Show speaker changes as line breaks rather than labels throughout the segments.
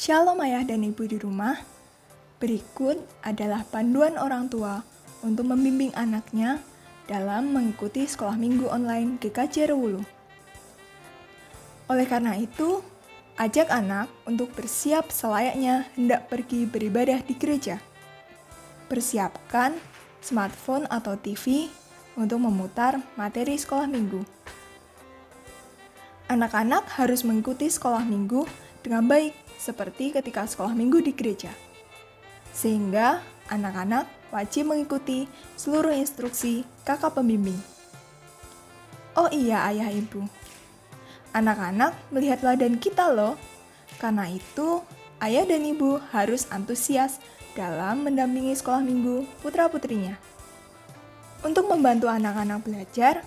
Shalom ayah dan ibu di rumah. Berikut adalah panduan orang tua untuk membimbing anaknya dalam mengikuti sekolah minggu online GKJ Rewulu. Oleh karena itu, ajak anak untuk bersiap selayaknya hendak pergi beribadah di gereja. Persiapkan smartphone atau TV untuk memutar materi sekolah minggu. Anak-anak harus mengikuti sekolah minggu dengan baik seperti ketika sekolah minggu di gereja. Sehingga anak-anak wajib mengikuti seluruh instruksi kakak pembimbing. Oh iya ayah ibu, anak-anak melihat teladan kita loh. Karena itu, ayah dan ibu harus antusias dalam mendampingi sekolah minggu putra-putrinya. Untuk membantu anak-anak belajar,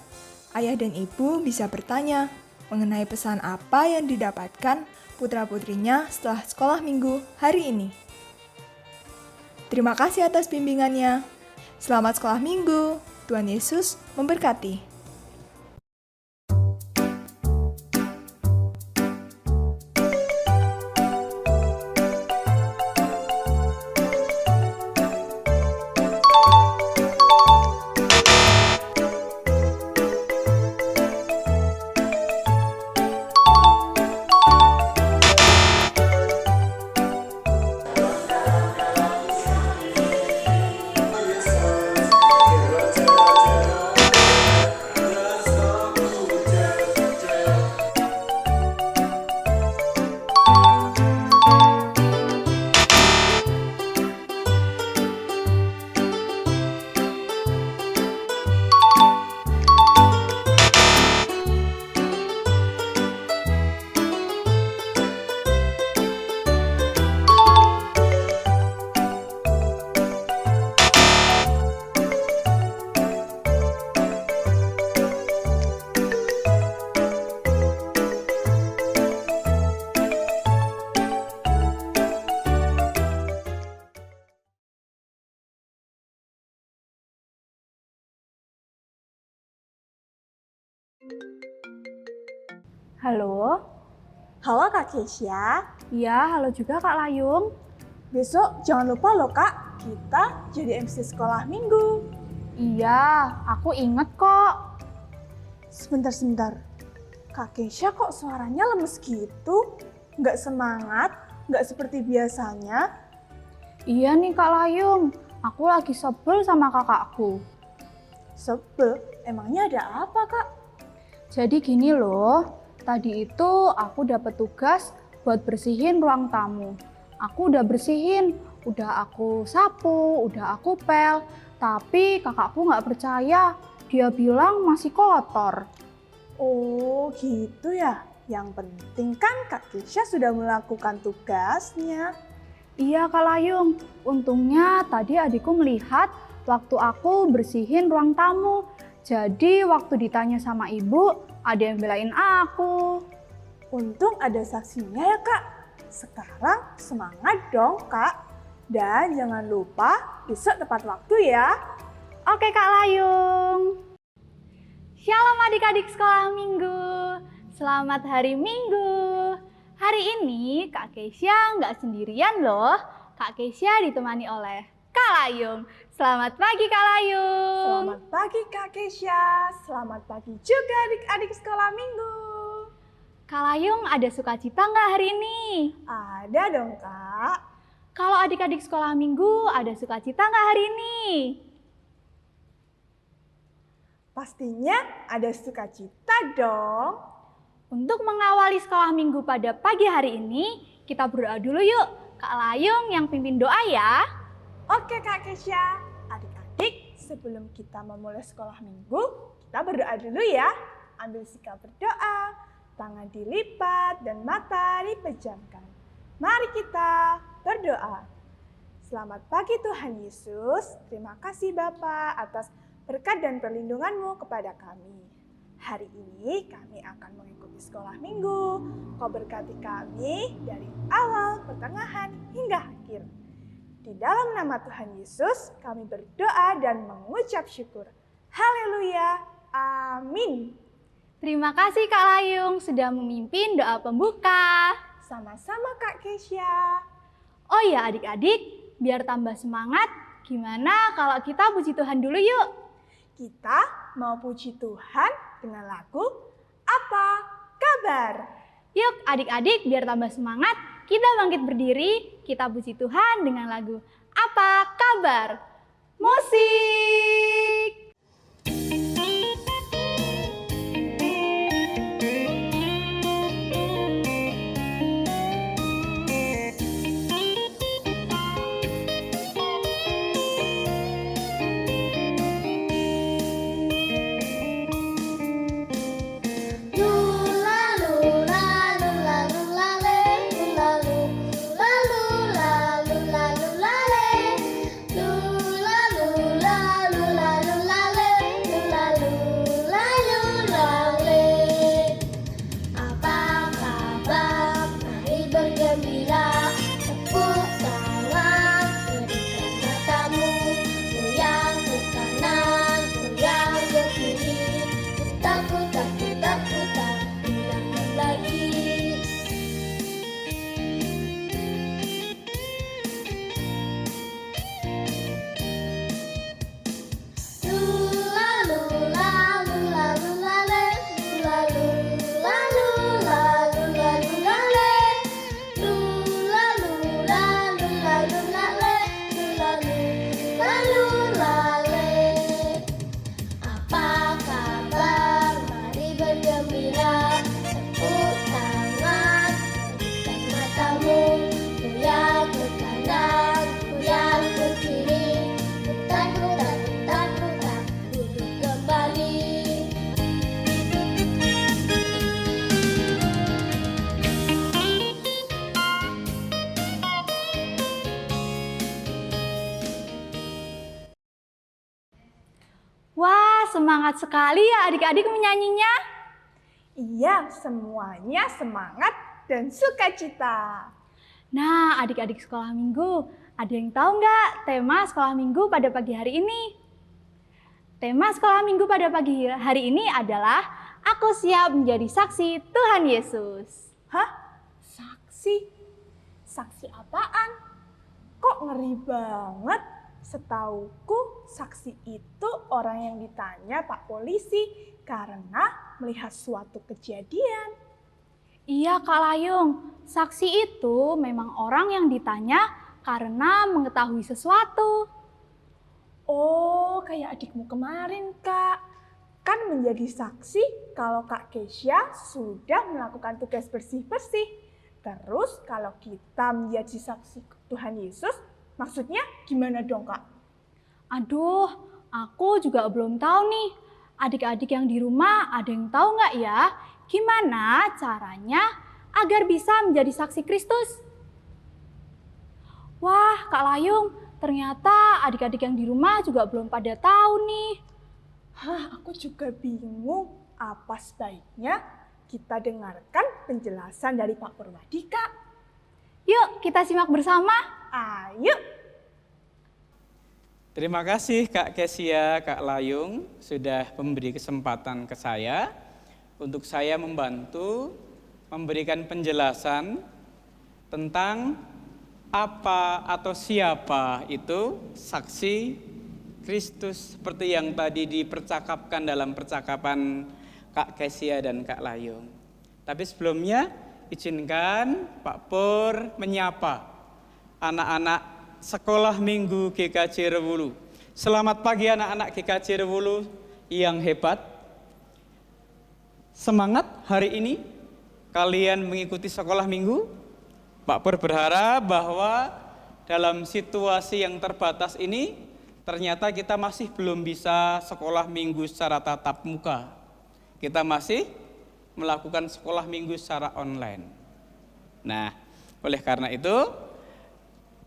ayah dan ibu bisa bertanya mengenai pesan apa yang didapatkan putra-putrinya setelah sekolah minggu hari ini. Terima kasih atas bimbingannya. Selamat sekolah minggu. Tuhan Yesus memberkati.
Halo?
Halo Kak Kesya,
Iya, halo juga Kak Layung.
besok jangan lupa loh Kak, kita jadi MC sekolah minggu.
Iya, aku inget kok.
Sebentar, Kak Kesya kok suaranya lemes gitu? Nggak semangat, nggak seperti biasanya.
Iya nih Kak Layung, aku lagi sebel sama kakakku.
Sebel, emangnya ada apa Kak?
Jadi gini loh, tadi itu aku dapat tugas buat bersihin ruang tamu. Aku udah bersihin, udah aku sapu, udah aku pel, tapi kakakku nggak percaya. Dia bilang masih kotor.
Oh gitu ya, yang penting kan Kak Kesya sudah melakukan tugasnya.
Iya Kak Layung, untungnya tadi adikku melihat waktu aku bersihin ruang tamu. Jadi waktu ditanya sama ibu, ada yang belain aku.
Untung ada saksinya ya Kak. Sekarang semangat dong Kak. Dan jangan lupa besok tepat waktu ya.
Oke Kak Layung. Shalom adik-adik sekolah minggu. Selamat hari Minggu. Hari ini Kak Kesya nggak sendirian loh. Kak Kesya ditemani oleh Kak Layung. Selamat pagi Kak Layung.
Selamat pagi Kak Kesya. Selamat pagi juga adik-adik sekolah minggu.
Kak Layung ada sukacita nggak hari ini?
Ada dong Kak.
Kalau adik-adik sekolah minggu ada sukacita nggak hari ini?
Pastinya ada sukacita dong.
Untuk mengawali sekolah minggu pada pagi hari ini, kita berdoa dulu yuk. Kak Layung yang pimpin doa ya.
Oke Kak Kesya. Adik-adik, sebelum kita memulai sekolah minggu, kita berdoa dulu ya. Ambil sikap berdoa, tangan dilipat dan mata dipejamkan. Mari kita berdoa. Selamat pagi Tuhan Yesus. Terima kasih Bapa atas berkat dan perlindungan-Mu kepada kami. Hari ini kami akan mengikuti sekolah minggu. Kau berkati kami dari awal, pertengahan, hingga akhir. Di dalam nama Tuhan Yesus, kami berdoa dan mengucap syukur. Haleluya. Amin.
Terima kasih Kak Layung sudah memimpin doa pembuka.
sama-sama Kak Kesya.
Oh ya adik-adik, biar tambah semangat, gimana kalau kita puji Tuhan dulu yuk?
Kita mau puji Tuhan dengan lagu Apa Kabar?
Yuk adik-adik, biar tambah semangat, kita bangkit berdiri, kita puji Tuhan dengan lagu Apa Kabar? Musik! Wah, semangat sekali ya adik-adik menyanyinya.
Iya, semuanya semangat dan sukacita.
Nah, adik-adik sekolah minggu, ada yang tahu nggak tema sekolah minggu pada pagi hari ini? Tema sekolah minggu pada pagi hari ini adalah Aku Siap Menjadi Saksi Tuhan Yesus.
Hah? Saksi? Saksi apaan? Kok ngeri banget? Setauku, saksi itu orang yang ditanya Pak Polisi karena melihat suatu kejadian.
Iya Kak Layung, saksi itu memang orang yang ditanya karena mengetahui sesuatu.
Oh, kayak adikmu kemarin, Kak. Kan menjadi saksi kalau Kak Kesya sudah melakukan tugas bersih-bersih. Terus kalau kita menjadi saksi Tuhan Yesus, maksudnya gimana dong, Kak?
Aduh, aku juga belum tahu nih. Adik-adik yang di rumah ada yang tahu nggak ya? Gimana caranya agar bisa menjadi saksi Kristus? Wah, Kak Layung, ternyata adik-adik yang di rumah juga belum pada tahu nih.
Hah, aku juga bingung. Apa sebaiknya kita dengarkan penjelasan dari Pak Purwadi, Kak?
Yuk, kita simak bersama.
Ayo!
Terima kasih Kak Kesya, Kak Layung sudah memberi kesempatan ke saya untuk saya membantu memberikan penjelasan tentang apa atau siapa itu saksi Kristus seperti yang tadi dipercakapkan dalam percakapan Kak Kesya dan Kak Layung. Tapi sebelumnya izinkan Pak Pur menyapa anak-anak Sekolah Minggu GKJ Rewulu. Selamat pagi anak-anak GKJ Rewulu yang hebat. Semangat hari ini kalian mengikuti sekolah minggu. Pak Pur berharap bahwa dalam situasi yang terbatas ini ternyata kita masih belum bisa sekolah minggu secara tatap muka. Kita masih melakukan sekolah minggu secara online. Nah, oleh karena itu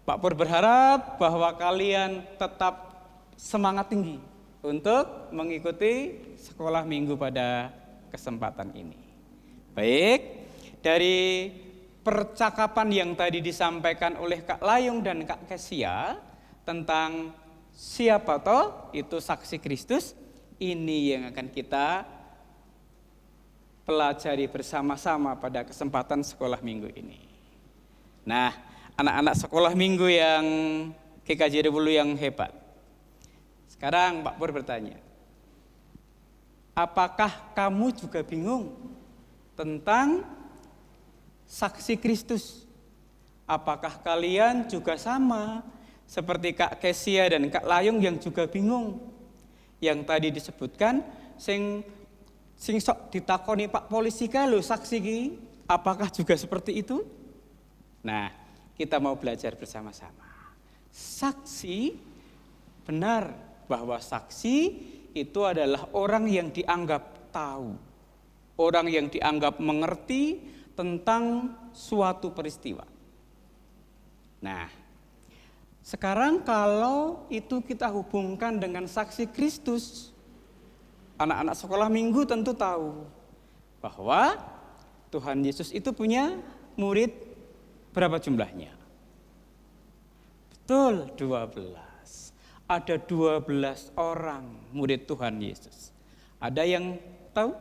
Pak Pur berharap bahwa kalian tetap semangat tinggi untuk mengikuti sekolah minggu pada kesempatan ini. Baik, dari percakapan yang tadi disampaikan oleh Kak Layung dan Kak Kesya tentang siapa toh itu saksi Kristus, ini yang akan kita pelajari bersama-sama pada kesempatan sekolah minggu ini. Nah, anak-anak sekolah minggu yang GKJ dulu yang hebat. Sekarang Pak Pur bertanya, apakah kamu juga bingung tentang saksi Kristus? Apakah kalian juga sama seperti Kak Kesia dan Kak Layung yang juga bingung? Yang tadi disebutkan, sing sok ditakoni Pak polisi kalau saksi ki, apakah juga seperti itu? Nah, kita mau belajar bersama-sama. Saksi, benar bahwa saksi itu adalah orang yang dianggap tahu, orang yang dianggap mengerti tentang suatu peristiwa. Nah, sekarang kalau itu kita hubungkan dengan saksi Kristus, anak-anak sekolah minggu tentu tahu bahwa Tuhan Yesus itu punya murid berapa jumlahnya? Betul, 12. Ada 12 orang murid Tuhan Yesus. Ada yang tahu?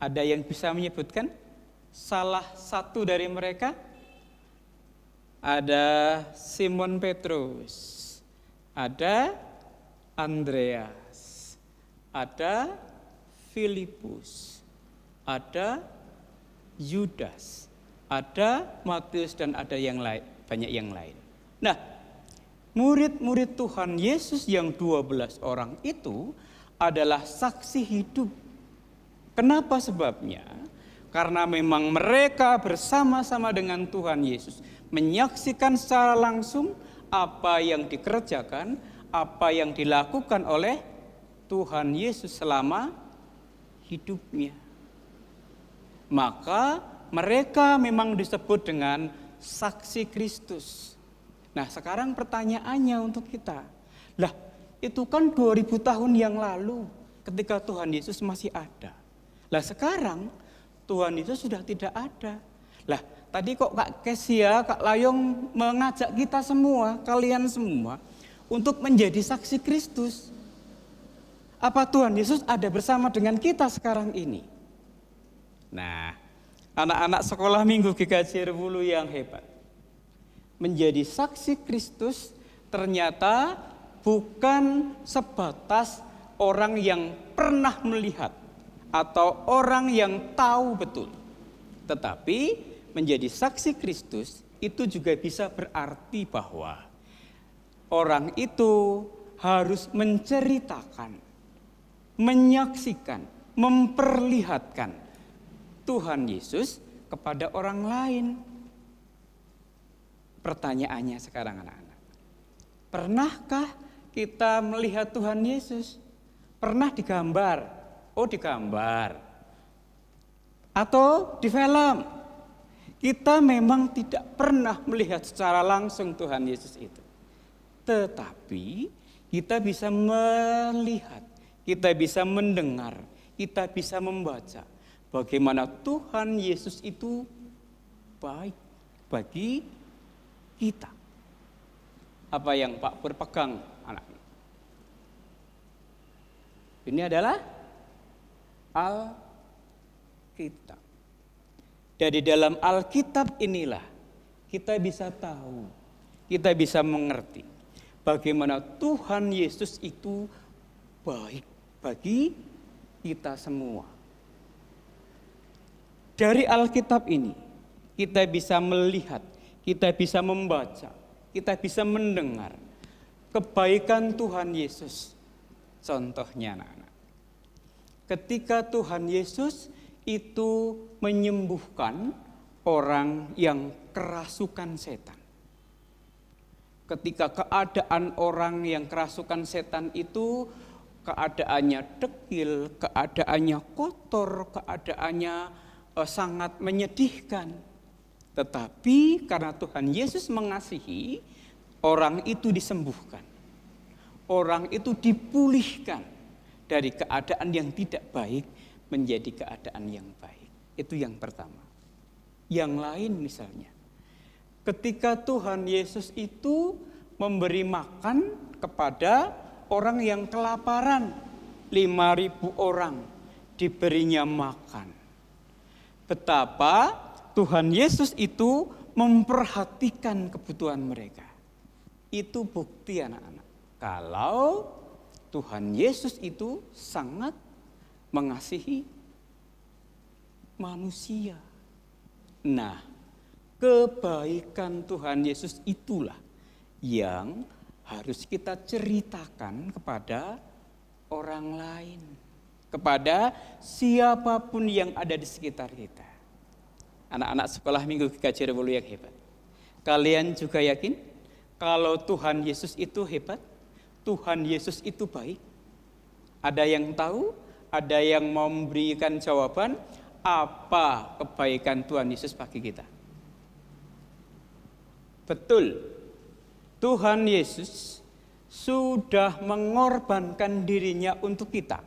Ada yang bisa menyebutkan salah satu dari mereka? Ada Simon Petrus, ada Andreas, ada Filipus, ada Yudas, ada Matius, dan ada yang lain, banyak yang lain. Nah, murid-murid Tuhan Yesus yang 12 orang itu adalah saksi hidup. Kenapa sebabnya? Karena memang mereka bersama-sama dengan Tuhan Yesus menyaksikan secara langsung apa yang dikerjakan, apa yang dilakukan oleh Tuhan Yesus selama hidupnya. Maka mereka memang disebut dengan saksi Kristus. Nah, sekarang pertanyaannya untuk kita. Lah, itu kan 2000 tahun yang lalu ketika Tuhan Yesus masih ada. Lah, sekarang Tuhan Yesus sudah tidak ada. Lah, tadi kok Kak Kesia, Kak Layong mengajak kita semua, kalian semua, untuk menjadi saksi Kristus. Apa Tuhan Yesus ada bersama dengan kita sekarang ini? Nah, anak-anak sekolah minggu GKJ Rewulu yang hebat. Menjadi saksi Kristus ternyata bukan sebatas orang yang pernah melihat atau orang yang tahu betul. Tetapi menjadi saksi Kristus itu juga bisa berarti bahwa orang itu harus menceritakan, menyaksikan, memperlihatkan Tuhan Yesus kepada orang lain. Pertanyaannya sekarang anak-anak, pernahkah kita melihat Tuhan Yesus? Pernah digambar? Oh, digambar. Atau di film? Kita memang tidak pernah melihat secara langsung Tuhan Yesus itu. Tetapi kita bisa melihat, kita bisa mendengar, kita bisa membaca bagaimana Tuhan Yesus itu baik bagi kita. Apa yang Pak Pur pegang anak? Ini adalah Alkitab. Dari dalam Alkitab inilah kita bisa tahu, kita bisa mengerti bagaimana Tuhan Yesus itu baik bagi kita semua. Dari Alkitab ini kita bisa melihat, kita bisa membaca, kita bisa mendengar kebaikan Tuhan Yesus. Contohnya anak-anak, ketika Tuhan Yesus itu menyembuhkan orang yang kerasukan setan. Ketika keadaan orang yang kerasukan setan itu keadaannya dekil, keadaannya kotor, keadaannya sangat menyedihkan. Tetapi karena Tuhan Yesus mengasihi, orang itu disembuhkan. Orang itu dipulihkan dari keadaan yang tidak baik menjadi keadaan yang baik. Itu yang pertama. Yang lain misalnya, ketika Tuhan Yesus itu memberi makan kepada orang yang kelaparan, 5.000 orang diberinya makan. Betapa Tuhan Yesus itu memperhatikan kebutuhan mereka. Itu bukti anak-anak. Kalau Tuhan Yesus itu sangat mengasihi manusia. Nah, kebaikan Tuhan Yesus itulah yang harus kita ceritakan kepada orang lain, kepada siapapun yang ada di sekitar kita. Anak-anak sekolah minggu GKJ Rewolu yang hebat. Kalian juga yakin kalau Tuhan Yesus itu hebat? Tuhan Yesus itu baik? Ada yang tahu? Ada yang mau memberikan jawaban? Apa kebaikan Tuhan Yesus bagi kita? Betul, Tuhan Yesus sudah mengorbankan dirinya untuk kita.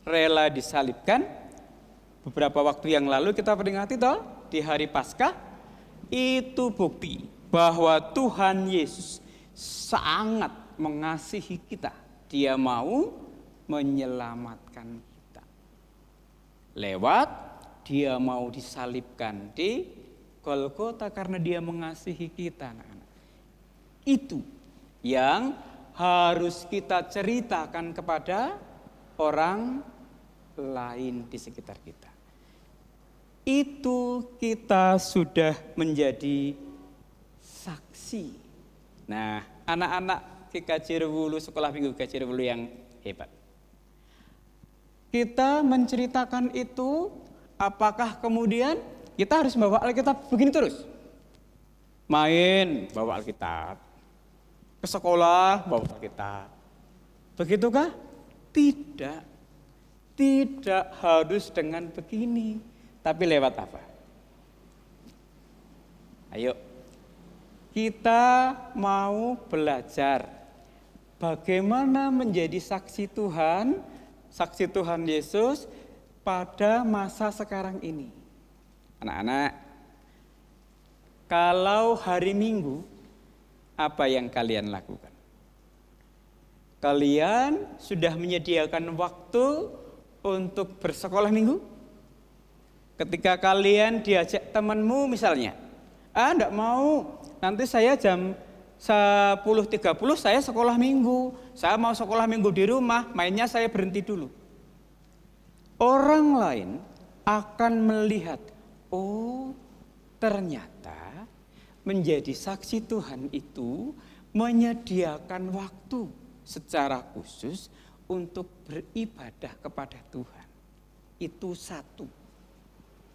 Rela disalibkan. Beberapa waktu yang lalu kita peringati toh di hari Paskah. Itu bukti bahwa Tuhan Yesus sangat mengasihi kita. Dia mau menyelamatkan kita. Lewat dia mau disalibkan di Golgota karena dia mengasihi kita, anak-anak. Itu yang harus kita ceritakan kepada orang lain di sekitar kita. Itu kita sudah menjadi saksi. Nah, anak-anak GKJ Rewolu, sekolah minggu GKJ Rewolu yang hebat. Kita menceritakan itu, apakah kemudian kita harus bawa Alkitab begini terus? Main, bawa Alkitab. Ke sekolah, bawa Alkitab. Begitukah? Tidak. Tidak harus dengan begini. Tapi lewat apa? Ayo, kita mau belajar bagaimana menjadi saksi Tuhan Yesus pada masa sekarang ini. Anak-anak, kalau hari Minggu, apa yang kalian lakukan? Kalian sudah menyediakan waktu untuk bersekolah Minggu? Ketika kalian diajak temanmu misalnya, enggak mau, nanti saya jam 10.30 saya sekolah Minggu, saya mau sekolah Minggu di rumah, mainnya saya berhenti dulu. Orang lain akan melihat, oh ternyata menjadi saksi Tuhan itu menyediakan waktu secara khusus untuk beribadah kepada Tuhan. Itu satu.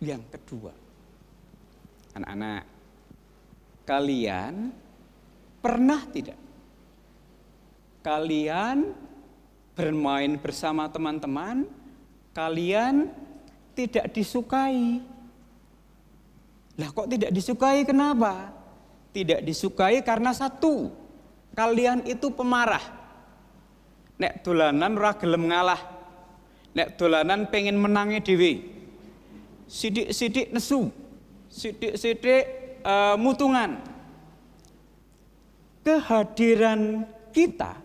Yang kedua, anak-anak, kalian pernah tidak? Kalian bermain bersama teman-teman, kalian tidak disukai. Lah kok tidak disukai, kenapa? Tidak disukai karena satu, kalian itu pemarah. Nek dolanan ora gelem ngalah. Nek dolanan pengen menangi dhewe. Sidik-sidik nesu. Sidik-sidik mutungan. Kehadiran kita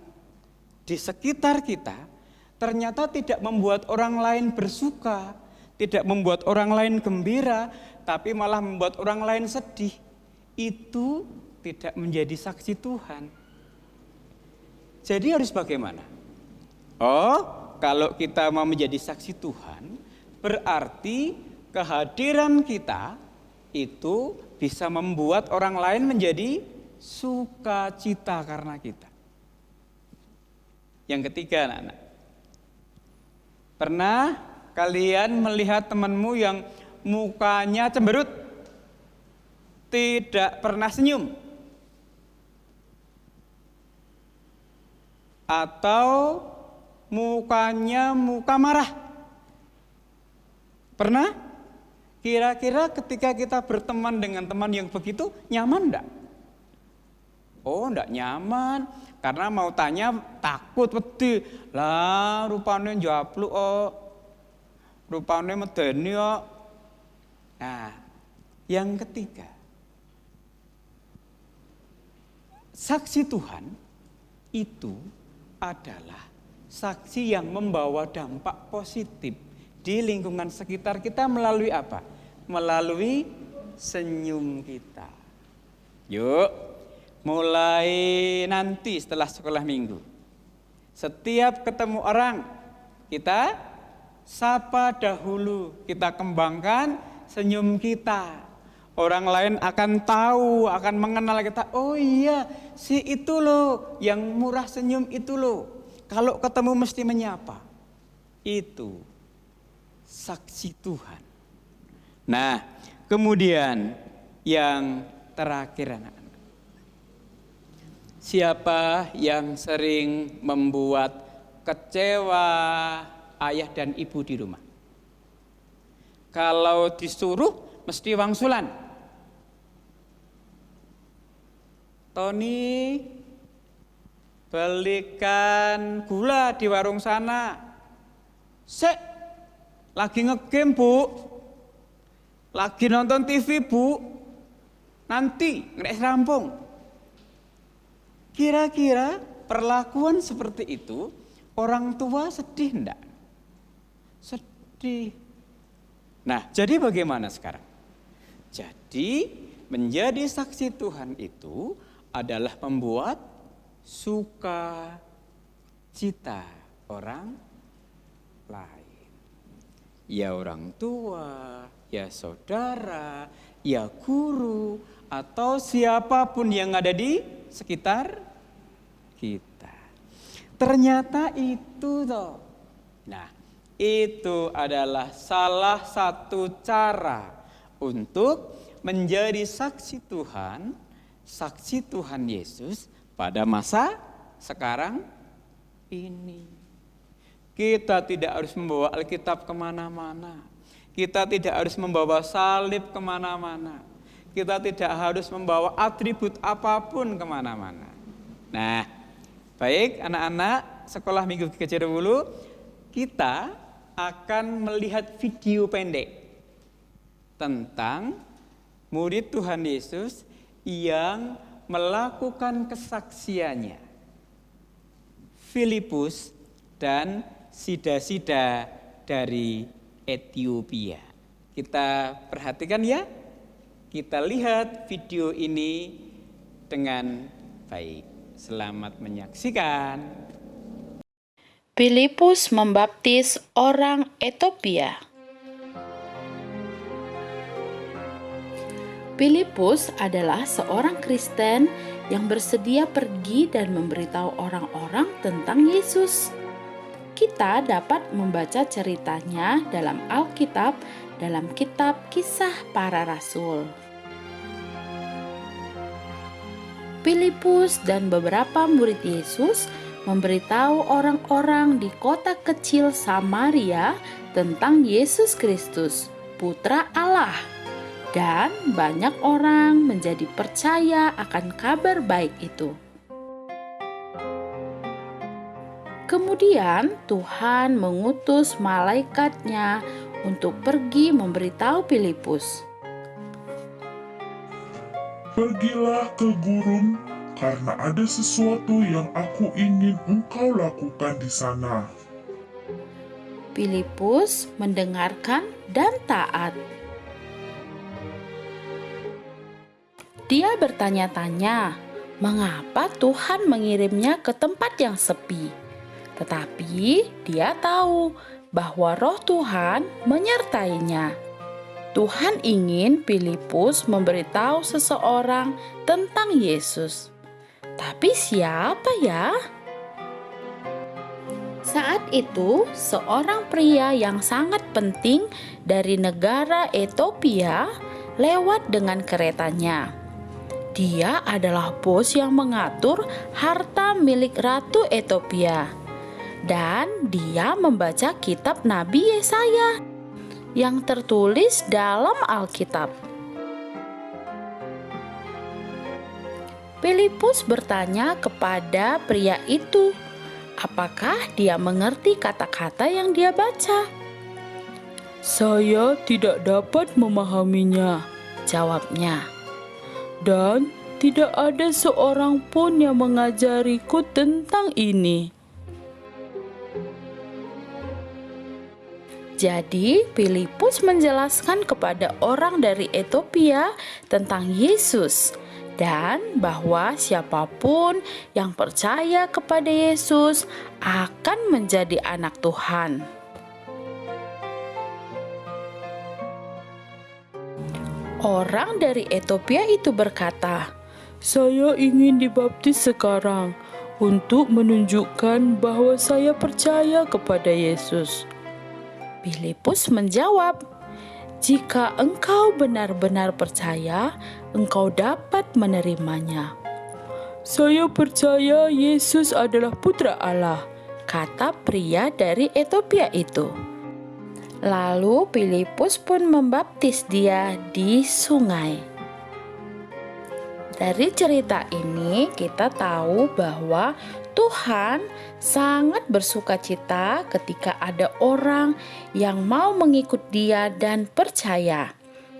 di sekitar kita ternyata tidak membuat orang lain bersuka, tidak membuat orang lain gembira, tapi malah membuat orang lain sedih. Itu tidak menjadi saksi Tuhan. Jadi harus bagaimana? Oh, kalau kita mau menjadi saksi Tuhan, berarti kehadiran kita itu bisa membuat orang lain menjadi sukacita karena kita. Yang ketiga, anak-anak. Pernah kalian melihat temanmu yang mukanya cemberut, tidak pernah senyum, atau mukanya muka marah? Pernah? Kira-kira ketika kita berteman dengan teman yang begitu, nyaman enggak? Oh, enggak nyaman, karena mau tanya takut wedi. Lah, rupane njapluk kok. Rupane medeni kok. Nah, yang ketiga, saksi Tuhan itu adalah saksi yang membawa dampak positif di lingkungan sekitar kita melalui apa? Melalui senyum kita. Yuk, mulai nanti setelah sekolah minggu. Setiap ketemu orang, kita sapa dahulu, kita kembangkan senyum kita. Orang lain akan tahu, akan mengenal kita. Oh iya, si itu loh, yang murah senyum itu loh. Kalau ketemu mesti menyapa. Itu saksi Tuhan. Nah, kemudian yang terakhir anak-anak. Siapa yang sering membuat kecewa ayah dan ibu di rumah? Kalau disuruh mesti wangsulan. Tony, belikan gula di warung sana. Sek, lagi ngegame bu. Lagi nonton TV bu. Nanti ngeres rampung. Kira-kira perlakuan seperti itu orang tua sedih enggak? Sedih. Nah, jadi bagaimana sekarang? Jadi menjadi saksi Tuhan itu adalah membuat suka cita orang lain. Ya orang tua, ya saudara, ya guru, atau siapapun yang ada di sekitar kita. Ternyata itu toh. Nah, itu adalah salah satu cara untuk menjadi saksi Tuhan Yesus pada masa sekarang ini. Kita tidak harus membawa Alkitab kemana-mana. Kita tidak harus membawa salib kemana-mana. Kita tidak harus membawa atribut apapun kemana-mana. Nah, baik anak-anak sekolah minggu kecil dulu, kita akan melihat video pendek tentang murid Tuhan Yesus yang melakukan kesaksiannya. Filipus dan Sida-sida dari Ethiopia. Kita perhatikan ya. Kita lihat video ini dengan baik. Selamat menyaksikan.
Filipus membaptis orang Ethiopia. Filipus adalah seorang Kristen yang bersedia pergi dan memberitahu orang-orang tentang Yesus. Kita dapat membaca ceritanya dalam Alkitab, dalam kitab Kisah Para Rasul. Filipus dan beberapa murid Yesus memberitahu orang-orang di kota kecil Samaria tentang Yesus Kristus, Putra Allah. Dan banyak orang menjadi percaya akan kabar baik itu. Kemudian Tuhan mengutus malaikatnya untuk pergi memberitahu Filipus.
Pergilah ke gurun, karena ada sesuatu yang aku ingin engkau lakukan di sana.
Filipus mendengarkan dan taat. Dia bertanya-tanya, mengapa Tuhan mengirimnya ke tempat yang sepi? Tetapi dia tahu bahwa Roh Tuhan menyertainya. Tuhan ingin Filipus memberitahu seseorang tentang Yesus. Tapi siapa ya? Saat itu, seorang pria yang sangat penting dari negara Ethiopia lewat dengan keretanya. Dia adalah bos yang mengatur harta milik Ratu Ethiopia. Dan dia membaca kitab Nabi Yesaya yang tertulis dalam Alkitab. Filipus bertanya kepada pria itu, apakah dia mengerti kata-kata yang dia baca? "Saya tidak dapat memahaminya," jawabnya. "Dan tidak ada seorang pun yang mengajariku tentang ini." Jadi Filipus menjelaskan kepada orang dari Ethiopia tentang Yesus dan bahwa siapapun yang percaya kepada Yesus akan menjadi anak Tuhan. Orang dari Etiopia itu berkata, "Saya ingin dibaptis sekarang untuk menunjukkan bahwa saya percaya kepada Yesus." Filipus menjawab, "Jika engkau benar-benar percaya, engkau dapat menerimanya." "Saya percaya Yesus adalah Putra Allah," kata pria dari Etiopia itu. Lalu Filipus pun membaptis dia di sungai. Dari cerita ini kita tahu bahwa Tuhan sangat bersukacita ketika ada orang yang mau mengikut Dia dan percaya.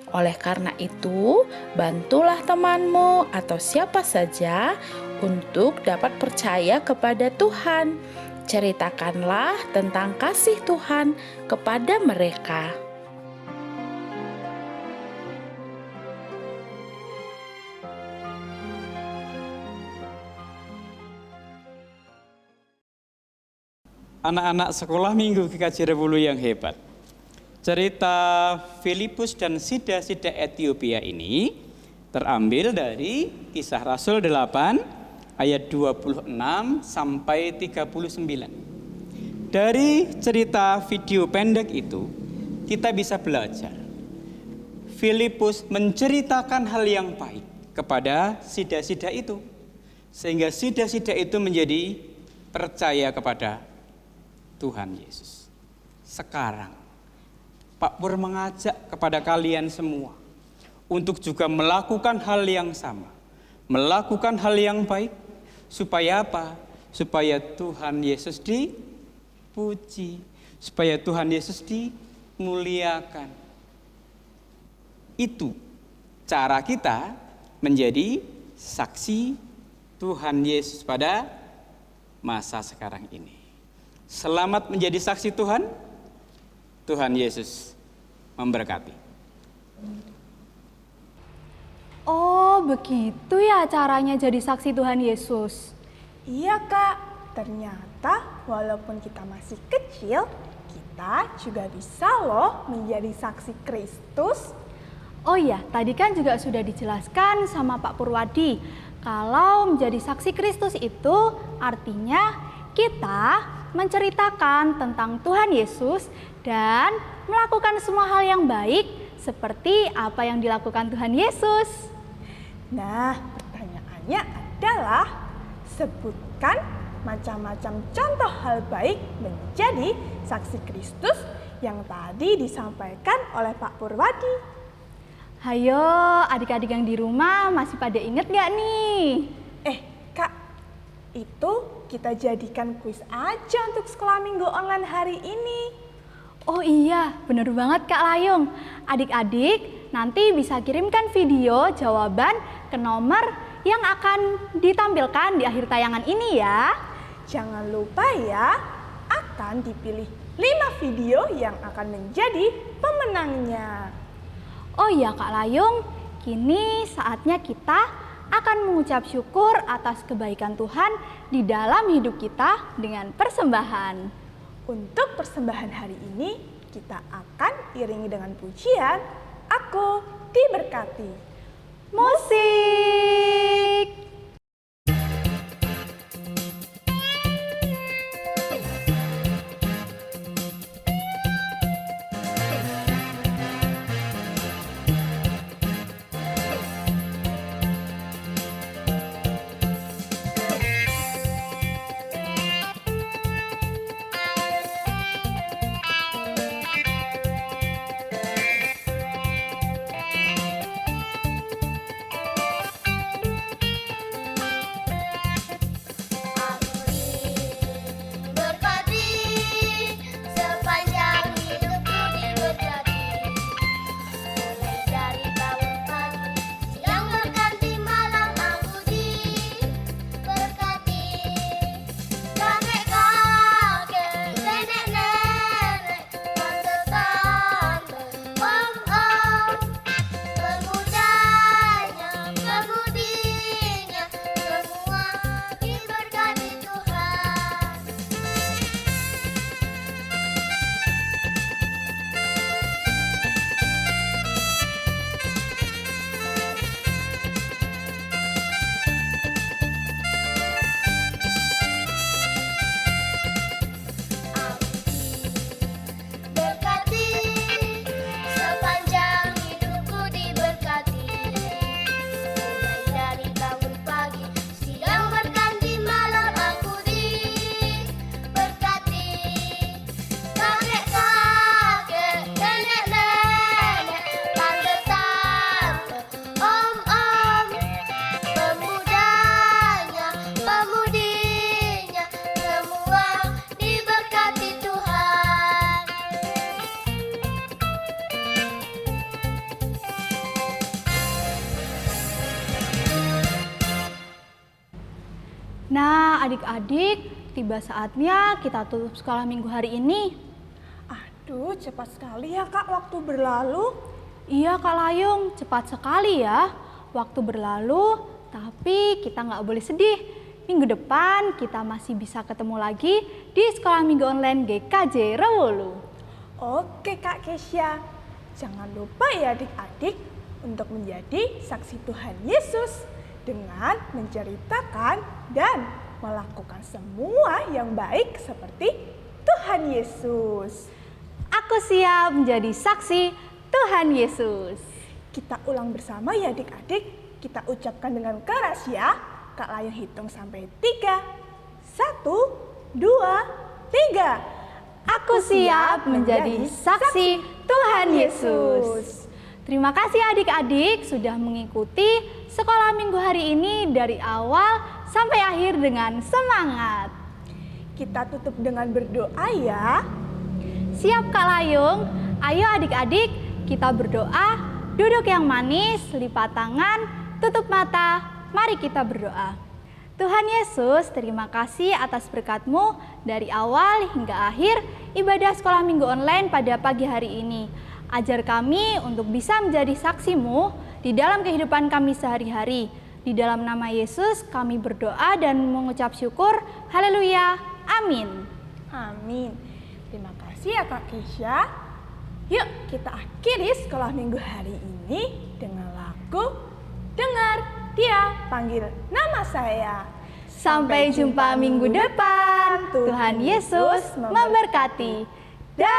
Oleh karena itu, bantulah temanmu atau siapa saja untuk dapat percaya kepada Tuhan. Ceritakanlah tentang kasih Tuhan kepada mereka.
Anak-anak sekolah minggu GKJ Rewulu yang hebat. Cerita Filipus dan Sida-sida Etiopia ini terambil dari Kisah Rasul 8 ayat 26 sampai 39. Dari cerita video pendek itu kita bisa belajar. Filipus menceritakan hal yang baik kepada sida-sida itu, sehingga sida-sida itu menjadi percaya kepada Tuhan Yesus. Sekarang Pak Pur mengajak kepada kalian semua untuk juga melakukan hal yang sama, melakukan hal yang baik. Supaya apa? Supaya Tuhan Yesus dipuji, supaya Tuhan Yesus dimuliakan. Itu cara kita menjadi saksi Tuhan Yesus pada masa sekarang ini. Selamat menjadi saksi Tuhan. Tuhan Yesus memberkati.
Oh, begitu ya caranya jadi saksi Tuhan Yesus.
Iya Kak, ternyata walaupun kita masih kecil, kita juga bisa loh menjadi saksi Kristus.
Oh iya, tadi kan juga sudah dijelaskan sama Pak Purwadi, kalau menjadi saksi Kristus itu artinya kita menceritakan tentang Tuhan Yesus dan melakukan semua hal yang baik seperti apa yang dilakukan Tuhan Yesus.
Nah, pertanyaannya adalah sebutkan macam-macam contoh hal baik menjadi saksi Kristus yang tadi disampaikan oleh Pak Purwadi.
Hayo, adik-adik yang di rumah masih pada inget gak nih?
Kak, itu kita jadikan kuis aja untuk sekolah minggu online hari ini.
Oh iya, bener banget Kak Layung. Adik-adik nanti bisa kirimkan video jawaban ke nomor yang akan ditampilkan di akhir tayangan ini ya.
Jangan lupa ya, akan dipilih 5 video yang akan menjadi pemenangnya.
Oh iya Kak Layung, kini saatnya kita akan mengucap syukur atas kebaikan Tuhan di dalam hidup kita dengan persembahan.
Untuk persembahan hari ini, kita akan iringi dengan pujian, Aku Diberkati.
Musik! adik-adik, tiba saatnya kita tutup sekolah minggu hari ini.
Aduh, cepat sekali ya Kak waktu berlalu.
Iya Kak Layung, cepat sekali ya waktu berlalu, tapi kita nggak boleh sedih. Minggu depan kita masih bisa ketemu lagi di sekolah minggu online GKJ Rewolu.
Oke Kak Kesya, jangan lupa ya adik-adik untuk menjadi saksi Tuhan Yesus dengan menceritakan dan melakukan semua yang baik seperti Tuhan Yesus.
Aku siap menjadi saksi Tuhan Yesus.
Kita ulang bersama ya adik-adik, kita ucapkan dengan keras ya. Kak Layung hitung sampai 3. 1, 2, 3.
Aku siap menjadi saksi Tuhan Yesus. Terima kasih adik-adik sudah mengikuti sekolah minggu hari ini dari awal sampai akhir dengan semangat.
Kita tutup dengan berdoa ya.
Siap Kak Layung? Ayo adik-adik kita berdoa, duduk yang manis, lipat tangan, tutup mata. Mari kita berdoa. Tuhan Yesus, terima kasih atas berkat-Mu dari awal hingga akhir ibadah sekolah minggu online pada pagi hari ini. Ajar kami untuk bisa menjadi saksi-Mu di dalam kehidupan kami sehari-hari. Di dalam nama Yesus kami berdoa dan mengucap syukur. Haleluya. Amin.
Amin. Terima kasih ya Kak Kesya. Yuk kita akhiri sekolah minggu hari ini dengan lagu Dengar Dia Panggil Nama Saya.
Sampai jumpa minggu depan. Tuhan Yesus memberkati. Dah.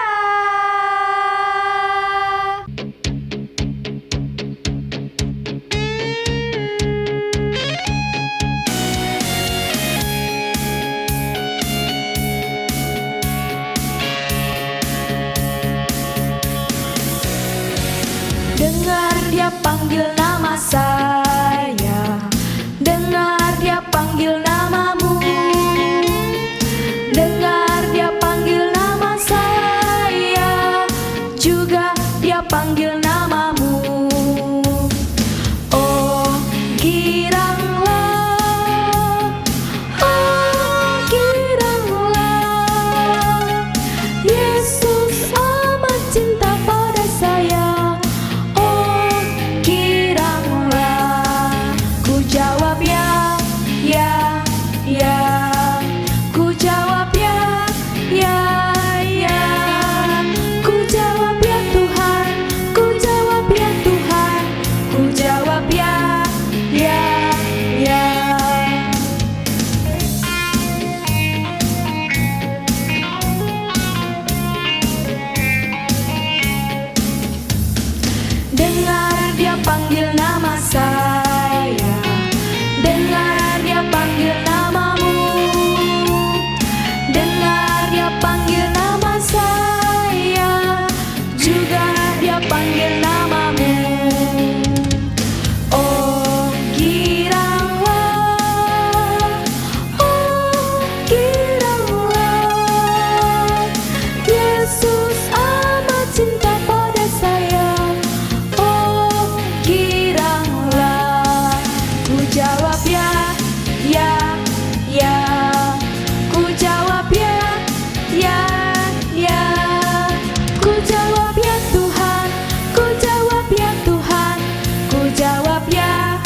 Dengar Dia panggil nama saya, dengar Dia panggil namamu, dengar Dia panggil nama saya, juga Dia panggil namamu. Oh giranglah, Yesus amat cinta pada saya. Dengar Dia panggil nama saya, dengar Dia panggil namamu, dengar Dia panggil nama saya, juga Dia panggil namamu. Oh giranglah, Yesus amat cinta pada saya. Jawab ya, ku jawab ya, ku jawab ya Tuhan, ku jawab ya Tuhan, ku jawab ya.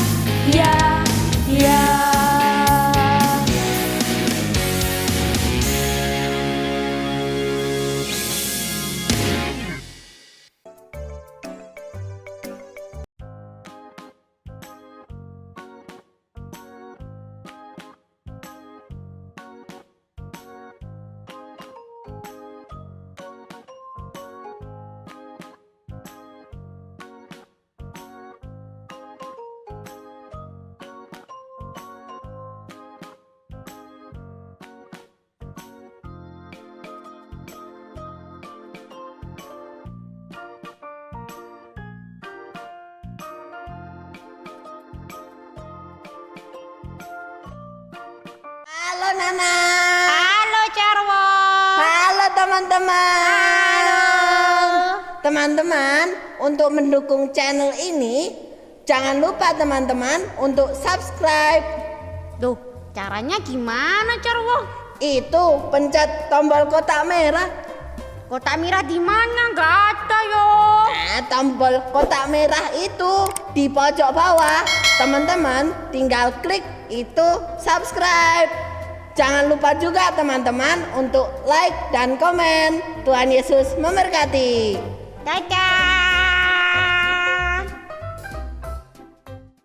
Halo Nana.
Halo Carwo.
Halo teman-teman. Teman-teman, untuk mendukung channel ini, jangan lupa teman-teman untuk subscribe.
Tuh, Caranya gimana, Carwo?
Itu pencet tombol kotak merah.
Kotak merah di mana? Nggak ada yo.
Tombol kotak merah itu di pojok bawah. Teman-teman tinggal klik itu subscribe. Jangan lupa juga teman-teman untuk like dan komen. Tuhan Yesus memberkati.
Dadah.